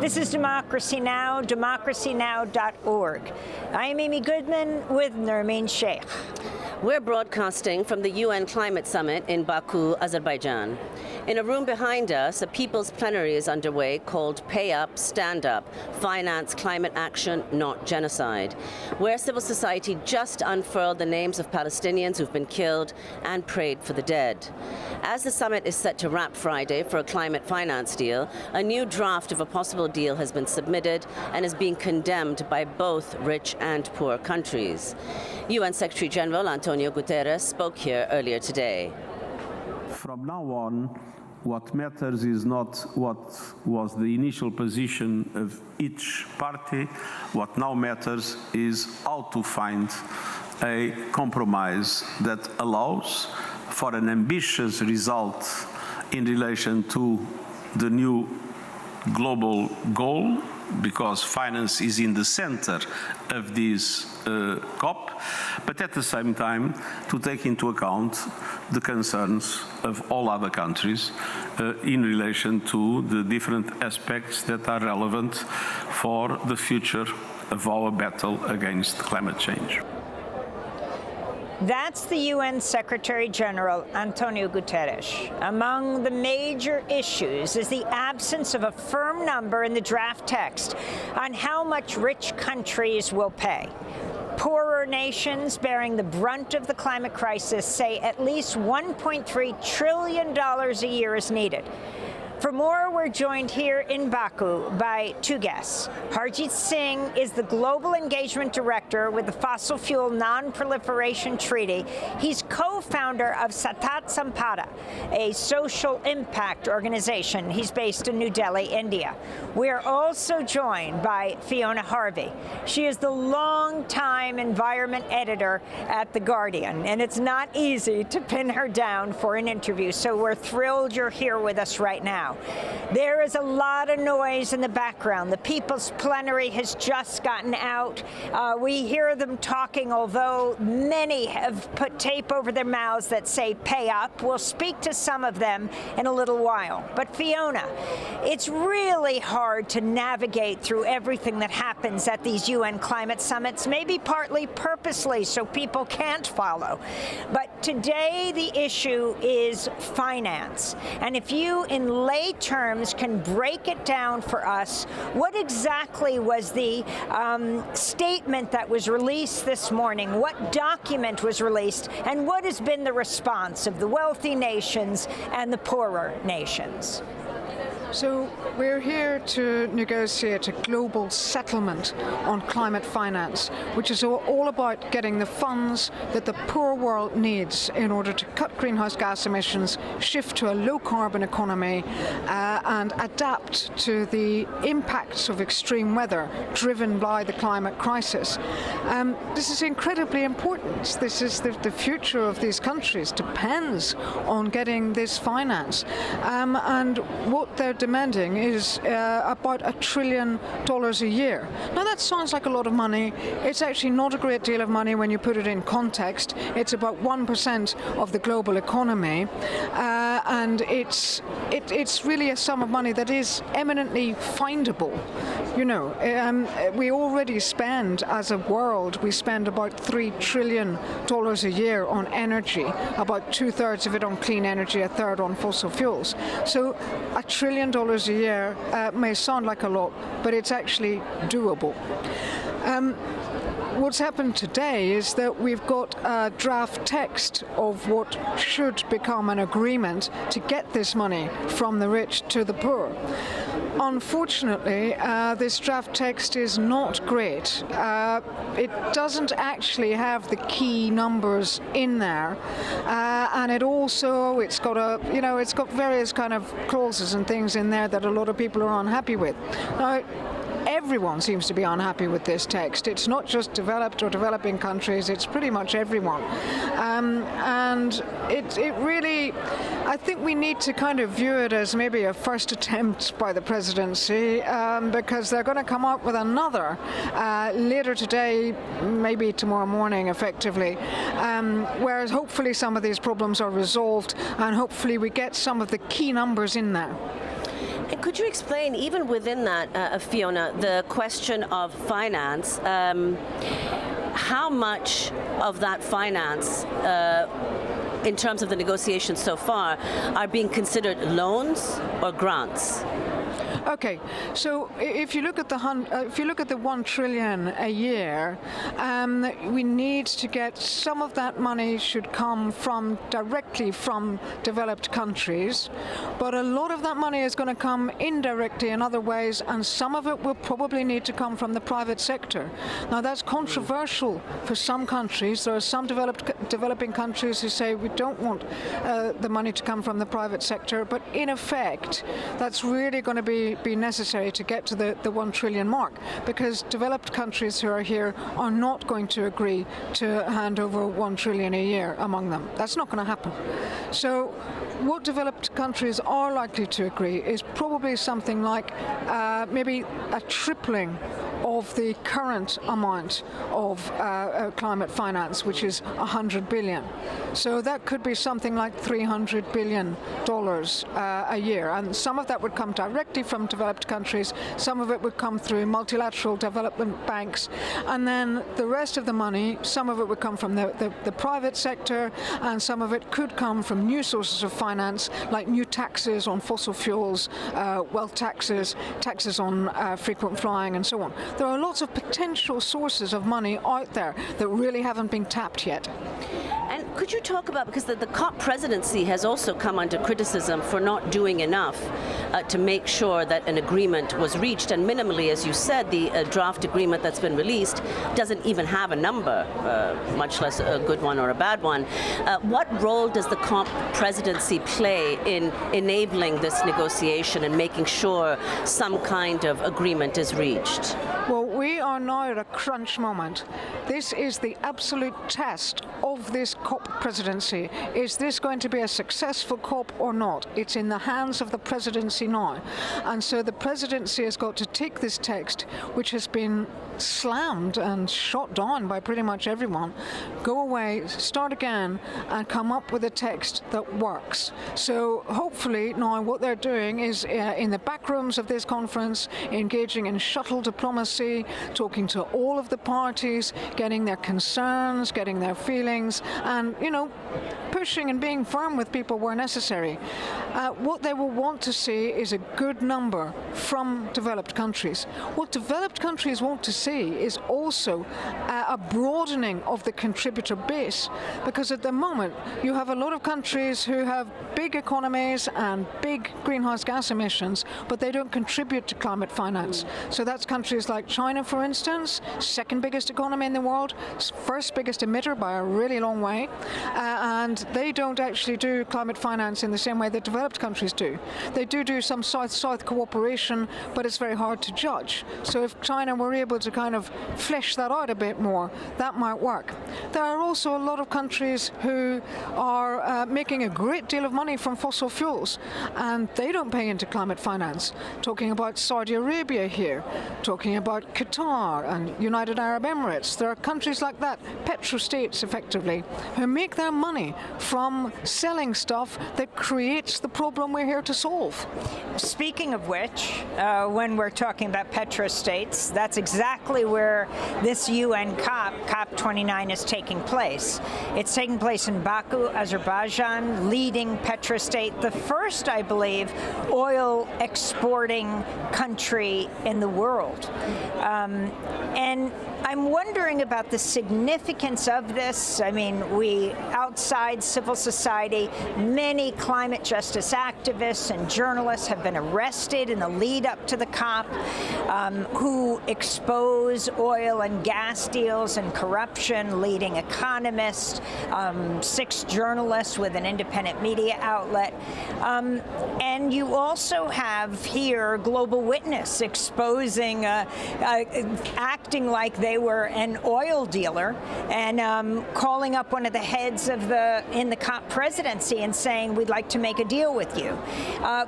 This is Democracy Now!, democracynow.org. I'm Amy Goodman with Nermeen Sheikh. We're broadcasting from the UN Climate Summit in Baku, Azerbaijan. In a room behind us, a people's plenary is underway called Pay Up, Stand Up, Finance Climate Action, Not Genocide, where civil society just unfurled the names of Palestinians who've been killed and prayed for the dead. As the summit is set to wrap Friday for a climate finance deal, a new draft of a possible deal has been submitted and is being condemned by both rich and poor countries. UN Secretary General Antonio Guterres spoke here earlier today. From now on, what matters is not what was the initial position of each party. What now matters is how to find a compromise that allows for an ambitious result in relation to the new global goal, because finance is in the center of this COP, but at the same time to take into account the concerns of all other countries in relation to the different aspects that are relevant for the future of our battle against climate change. That's the UN Secretary General, Antonio Guterres. Among the major issues is the absence of a firm number in the draft text on how much rich countries will pay. Poorer nations bearing the brunt of the climate crisis say at least $1.3 trillion a year is needed. For more, we're joined here in Baku by two guests. Harjit Singh is the Global Engagement Director with the Fossil Fuel Non-Proliferation Treaty. He's co-founder of Satat Sampada, a social impact organization. He's based in New Delhi, India. We're also joined by Fiona Harvey. She is the longtime environment editor at The Guardian, and it's not easy to pin her down for an interview, so we're thrilled you're here with us right now. There is a lot of noise in the background. The People's Plenary has just gotten out. We hear them talking, although many have put tape over their mouths that say pay up. We'll speak to some of them in a little while. But Fiona, it's really hard to navigate through everything that happens at these UN climate summits, maybe partly purposely so people can't follow. But today the issue is finance. And if you, in lay terms, can break it down for us, what exactly was the statement that was released this morning? What document was released? And what has been the response of the wealthy nations and the poorer nations? So we're here to negotiate a global settlement on climate finance, which is all about getting the funds that the poor world needs in order to cut greenhouse gas emissions, shift to a low-carbon economy, and adapt to the impacts of extreme weather driven by the climate crisis. This is incredibly important. This is the future of these countries depends on getting this finance. And what they're demanding is about $1 trillion a year. Now that sounds like a lot of money. It's actually not a great deal of money when you put it in context. It's about 1% of the global economy, and it's really a sum of money that is eminently findable. You know, we already spend, as a world, we spend about $3 trillion a year on energy, about 2/3 of it on clean energy, 1/3 on fossil fuels. So $1 trillion a year may sound like a lot, but it's actually doable. What's happened today is that we've got a draft text of what should become an agreement to get this money from the rich to the poor. Unfortunately, this draft text is not great. It doesn't actually have the key numbers in there, and it's got various kind of clauses and things in there that a lot of people are unhappy with. Now, everyone seems to be unhappy with this text. It's not just developed or developing countries, it's pretty much everyone. And it really, I think we need to kind of view it as maybe a first attempt by the presidency, because they're going to come up with another later today, maybe tomorrow morning, effectively, whereas hopefully some of these problems are resolved and hopefully we get some of the key numbers in there. Could you explain, even within that, Fiona, the question of finance, how much of that finance in terms of the negotiations so far are being considered loans or grants? Okay, so if you look at the $1 trillion a year, we need to get some of that money should come directly from developed countries, but a lot of that money is going to come indirectly in other ways, and some of it will probably need to come from the private sector. Now that's controversial for some countries. There are some developing countries who say we don't want the money to come from the private sector, but in effect, that's really going to be necessary to get to the $1 trillion mark, because developed countries who are here are not going to agree to hand over $1 trillion a year among them. That's not going to happen. So what developed countries are likely to agree is probably something like maybe a tripling of the current amount of climate finance, which is $100 billion. So that could be something like $300 billion a year. And some of that would come directly from developed countries, some of it would come through multilateral development banks, and then the rest of the money, some of it would come from the private sector, and some of it could come from new sources of finance, like new taxes on fossil fuels, wealth taxes, taxes on frequent flying, and so on. There are lots of potential sources of money out there that really haven't been tapped yet. And could you talk about, because the COP presidency has also come under criticism for not doing enough to make sure that an agreement was reached, and minimally, as you said, the draft agreement that's been released doesn't even have a number, much less a good one or a bad one. What role does the COP presidency play in enabling this negotiation and making sure some kind of agreement is reached? Well, we are now at a crunch moment. This is the absolute test of this COP presidency. Is this going to be a successful COP or not? It's in the hands of the presidency now. And so the presidency has got to take this text, which has been slammed and shot down by pretty much everyone, go away, start again, and come up with a text that works. So hopefully now what they're doing is in the back rooms of this conference, engaging in shuttle diplomacy, talking to all of the parties, getting their concerns, getting their feelings, and, you know, pushing and being firm with people where necessary. What they will want to see is a good number from developed countries. What developed countries want to see is also a broadening of the contributor base, because at the moment you have a lot of countries who have big economies and big greenhouse gas emissions, but they don't contribute to climate finance. So that's countries like China, for instance, second biggest economy in the world, first biggest emitter by a really long way, and they don't actually do climate finance in the same way that developed countries do. They do some South-South cooperation, but it's very hard to judge. So if China were able to kind of flesh that out a bit more, that might work. There are also a lot of countries who are making a great deal of money from fossil fuels, and they don't pay into climate finance. Talking about Saudi Arabia here, talking about Qatar and United Arab Emirates. There are countries like that, petrostates effectively, who make their money from selling stuff that creates the problem we're here to solve. Speaking of which, when we're talking about petrostates, that's exactly where this UN COP29 is taking place. It's taking place in Baku, Azerbaijan, leading petrostate, the first, I believe, oil exporting country in the world. And I'm wondering about the significance of this. I mean, outside civil society, many climate justice activists and journalists have been arrested in the lead up to the COP, who expose oil and gas deals and corruption, leading economists, 6 journalists with an independent media outlet. And you also have here Global Witness exposing, acting like they were an oil dealer and calling up one of the heads of the in the COP presidency and saying, we'd like to make a deal with you.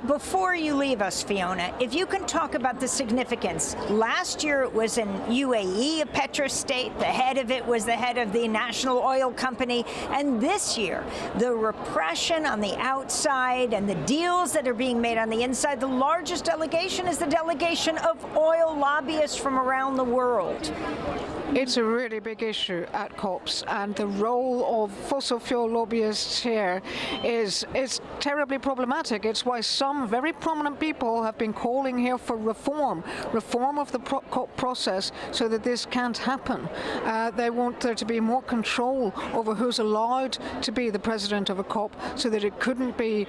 Before you leave us, Fiona, if you can talk about the significance. Last year it was in UAE, a petrostate. The head of it was the head of the national oil company. And this year, the repression on the outside and the deals that are being made on the inside, the largest delegation is the delegation of oil lobbyists from around the world. It's a really big issue at COPs, and the role of fossil fuel lobbyists here is terribly problematic. It's why some very prominent people have been calling here for reform of the COP process so that this can't happen. They want there to be more control over who's allowed to be the president of a COP, so that it couldn't be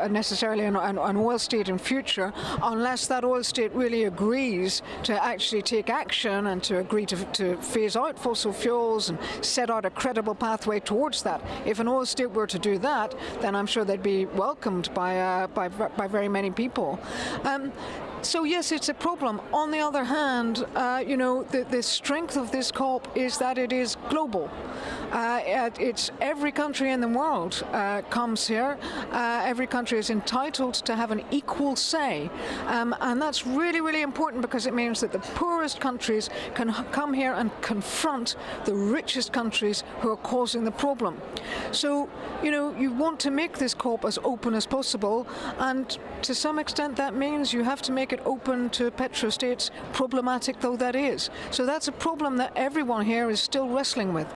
necessarily an oil state in future unless that oil state really agrees to actually take action and to agree to phase out fossil fuels and set out a credible pathway towards that. If an oil state were to do that, then I'm sure they'd be welcomed by very many people. So yes, it's a problem. On the other hand, the strength of this COP is that it is global. It's every country in the world comes here. Every country is entitled to have an equal say, and that's really, really important, because it means that the poorest countries can come here and confront the richest countries who are causing the problem. So, you want to make this COP as open as possible, and to some extent that means you have to make it open to petrostates, problematic though that is. So that's a problem that everyone here is still wrestling with.